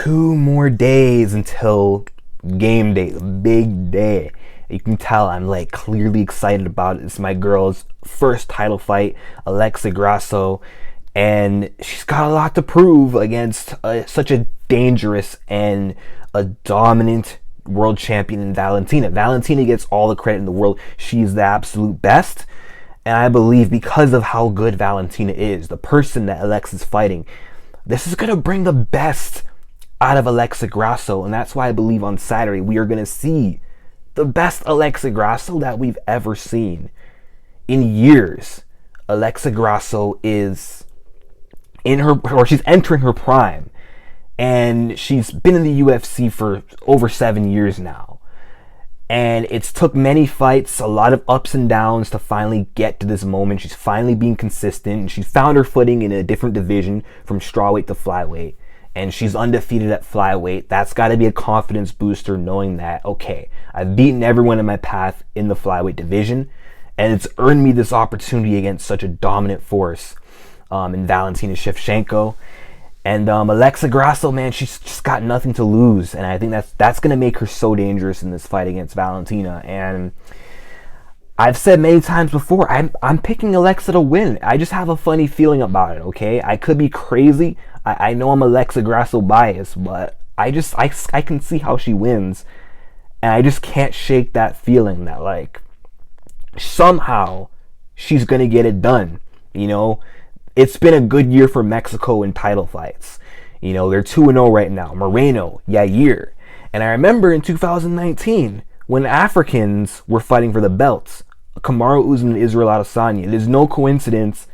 2 more days until game day, the big day. You can tell I'm like clearly excited about it. It's my girl's first title fight, Alexa Grasso, and she's got a lot to prove against such a dangerous and a dominant world champion in Valentina. Valentina gets all the credit in the world. She's the absolute best. And I believe because of how good Valentina is, the person that Alexa's fighting, this is going to bring the best out of Alexa Grasso. And that's why I believe on Saturday we are going to see the best Alexa Grasso that we've ever seen in years. Alexa Grasso is she's entering her prime. And she's been in the UFC for over 7 years now. And it's took many fights, a lot of ups and downs to finally get to this moment. She's finally being consistent. And she's found her footing in a different division from strawweight to flyweight. And she's undefeated at flyweight. That's got to be a confidence booster knowing that, okay, I've beaten everyone in my path in the flyweight division. And it's earned me this opportunity against such a dominant force in Valentina Shevchenko. And Alexa Grasso, man, she's just got nothing to lose. And I think that's going to make her so dangerous in this fight against Valentina. And I've said many times before, I'm picking Alexa to win. I just have a funny feeling about it, okay? I could be crazy. I know I'm Alexa Grasso biased, but I can see how she wins. And I just can't shake that feeling that, like, somehow she's going to get it done, you know? It's been a good year for Mexico in title fights. You know, they're 2-0 right now. Moreno, Yair. And I remember in 2019, when Africans were fighting for the belts, Kamaru Usman and Israel Adesanya, it is no coincidence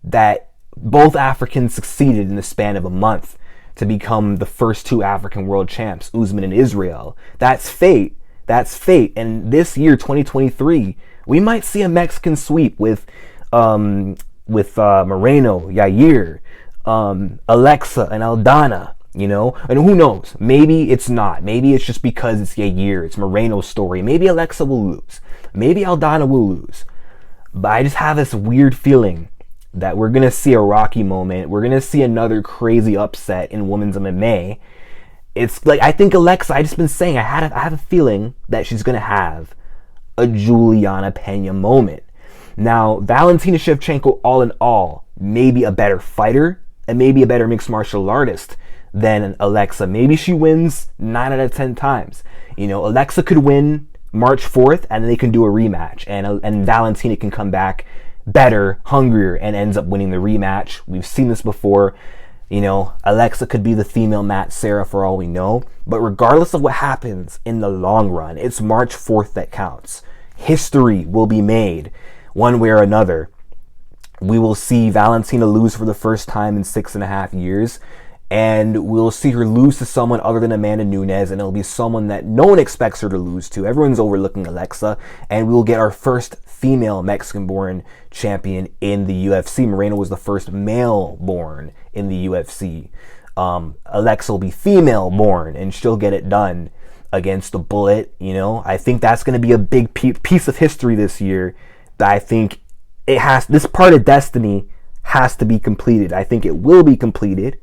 that both Africans succeeded in the span of a month to become the first 2 African world champs, Usman and Israel. That's fate. That's fate. And this year, 2023, we might see a Mexican sweep with Moreno, Yair, Alexa, and Aldana, you know? And who knows? Maybe it's not. Maybe it's just because it's Yair, it's Moreno's story. Maybe Alexa will lose. Maybe Aldana will lose. But I just have this weird feeling that we're going to see a Rocky moment. We're going to see another crazy upset in women's MMA. It's like, I think Alexa, I just been saying, I have a feeling that she's going to have a Juliana Pena moment. Now, Valentina Shevchenko, all in all, may be a better fighter and maybe a better mixed martial artist than Alexa. Maybe she wins 9 out of 10 times. You know, Alexa could win March 4th and they can do a rematch. And Valentina can come back better, hungrier, and ends up winning the rematch. We've seen this before. You know, Alexa could be the female Matt Serra for all we know. But regardless of what happens in the long run, it's March 4th that counts. History will be made. One way or another, we will see Valentina lose for the first time in 6.5 years, and we'll see her lose to someone other than Amanda Nunes, and it'll be someone that no one expects her to lose to. Everyone's overlooking Alexa, and we'll get our first female Mexican-born champion in the UFC. Moreno was the first male-born in the UFC. Alexa will be female-born, and she'll get it done against the Bullet. You know, I think that's going to be a big piece of history this year. I think this part of destiny has to be completed. I think it will be completed.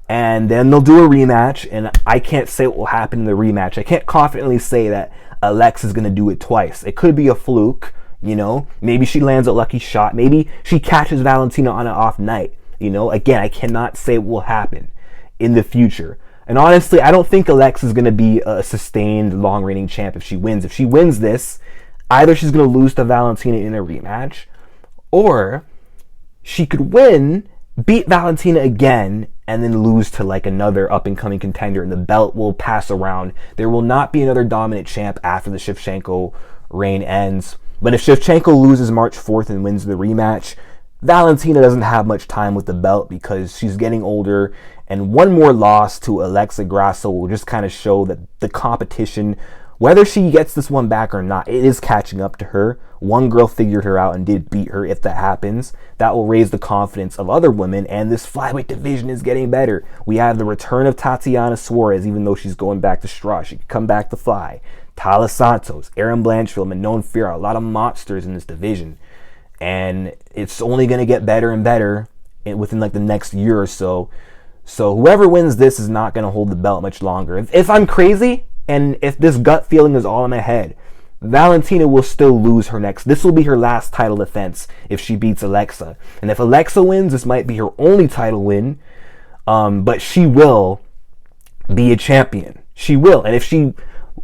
And then they'll do a rematch. And I can't say what will happen in the rematch. I can't confidently say that Alexa's going to do it twice. It could be a fluke, you know. Maybe she lands a lucky shot. Maybe she catches Valentina on an off night. You know, again, I cannot say what will happen in the future. And honestly, I don't think Alexa's going to be a sustained, long-reigning champ if she wins. If she wins this, either she's going to lose to Valentina in a rematch, or she could win, beat Valentina again, and then lose to like another up-and-coming contender, and the belt will pass around. There will not be another dominant champ after the Shevchenko reign ends. But if Shevchenko loses March 4th and wins the rematch, Valentina doesn't have much time with the belt because she's getting older, and one more loss to Alexa Grasso will just kind of show that the competition, whether she gets this one back or not, it is catching up to her. One girl figured her out and did beat her. If that happens, that will raise the confidence of other women, and this flyweight division is getting better. We have the return of Tatiana Suarez, even though she's going back to straw. She can come back to fly. Tala Santos, Erin Blanchfield, Manon Fiorot, a lot of monsters in this division. And it's only going to get better and better within like the next year or so. So whoever wins this is not going to hold the belt much longer. If I'm crazy and if this gut feeling is all in my head, Valentina will still lose her next. This will be her last title defense if she beats Alexa. And if Alexa wins, this might be her only title win. But she will be a champion. She will. And if she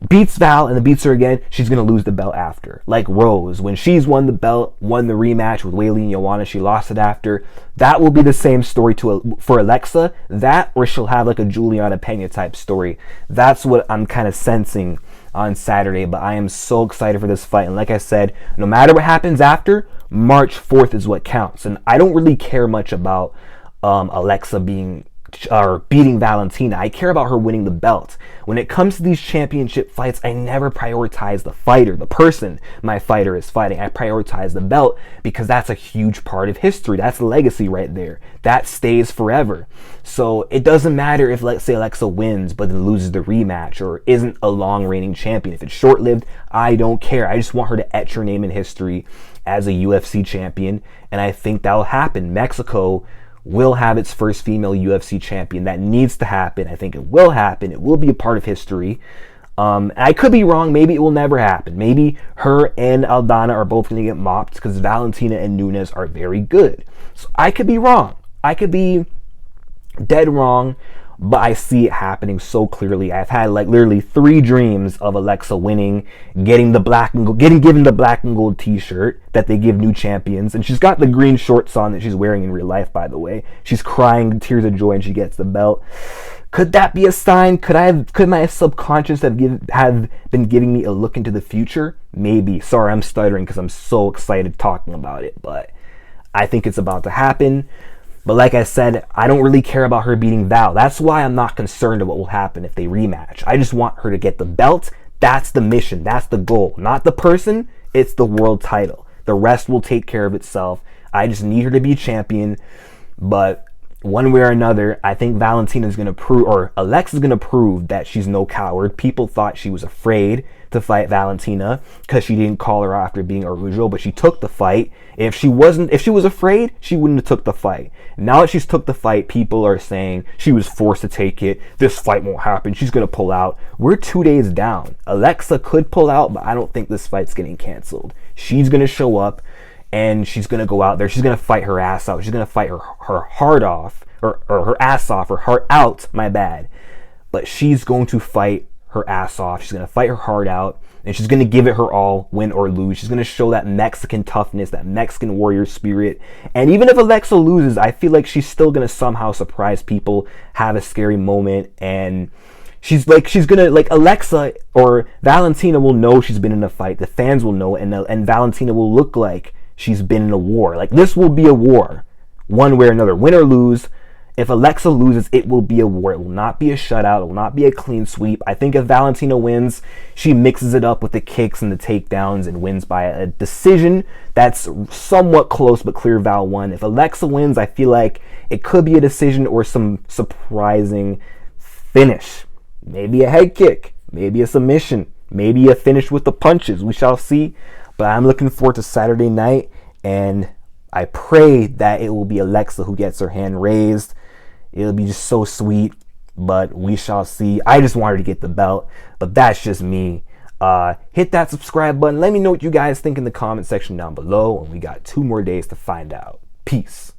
beats Val and then beats her again, she's going to lose the belt after. Like Rose, when she's won the belt, won the rematch with Weili and Joanna, she lost it after. That will be the same story for Alexa. That, or she'll have like a Juliana Pena type story. That's what I'm kind of sensing on Saturday. But I am so excited for this fight. And like I said, no matter what happens after, March 4th is what counts. And I don't really care much about Alexa beating Valentina. I care about her winning the belt. When it comes to these championship fights, I never prioritize the fighter, the person my fighter is fighting. I prioritize the belt because that's a huge part of history. That's legacy right there. That stays forever. So it doesn't matter if, let's say, Alexa wins but then loses the rematch or isn't a long reigning champion. If it's short-lived, I don't care. I just want her to etch her name in history as a UFC champion, and I think that'll happen. Mexico will have its first female UFC champion. That needs to happen. I think it will happen. It will be a part of history. I could be wrong. Maybe it will never happen. Maybe her and Aldana are both going to get mopped because Valentina and Nunes are very good. So I could be wrong. I could be dead wrong, but I see it happening so clearly. I've had like literally 3 dreams of Alexa winning, getting the black and gold, given the black and gold t-shirt that they give new champions, and she's got the green shorts on that she's wearing in real life, by the way. She's crying tears of joy and she gets the belt. Could that be a sign? Could my subconscious have been giving me a look into the future? Maybe. Sorry, I'm stuttering because I'm so excited talking about it, but I think it's about to happen. But like I said, I don't really care about her beating Val. That's why I'm not concerned about what will happen if they rematch. I just want her to get the belt. That's the mission. That's the goal. Not the person. It's the world title. The rest will take care of itself. I just need her to be champion. But one way or another, I think Valentina's going to prove, or Alexa's going to prove that she's no coward. People thought she was afraid to fight Valentina because she didn't call her after being Araujo, but she took the fight. If she was afraid, she wouldn't have took the fight. Now that she's took the fight, people are saying she was forced to take it. This fight won't happen. She's going to pull out. We're 2 days down. Alexa could pull out, but I don't think this fight's getting canceled. She's going to show up and she's going to go out there. She's going to fight her ass out. She's going to fight her heart off, or her ass off, her heart out, my bad. But she's going to fight her ass off. She's going to fight her heart out, and she's going to give it her all, win or lose. She's going to show that Mexican toughness, that Mexican warrior spirit. And even if Alexa loses, I feel like she's still going to somehow surprise people, have a scary moment, and she's gonna, like, Alexa or Valentina will know she's been in a fight. The fans will know, and Valentina will look like she's been in a war. Like, this will be a war, one way or another, win or lose. If Alexa loses, it will be a war. It will not be a shutout. It will not be a clean sweep. I think if Valentina wins, she mixes it up with the kicks and the takedowns and wins by a decision that's somewhat close, but clear Val won. If Alexa wins, I feel like it could be a decision or some surprising finish. Maybe a head kick, maybe a submission, maybe a finish with the punches. We shall see. But I'm looking forward to Saturday night, and I pray that it will be Alexa who gets her hand raised. It'll be just so sweet, but we shall see. I just wanted to get the belt, but that's just me. Hit that subscribe button. Let me know what you guys think in the comment section down below, and we got 2 more days to find out. Peace.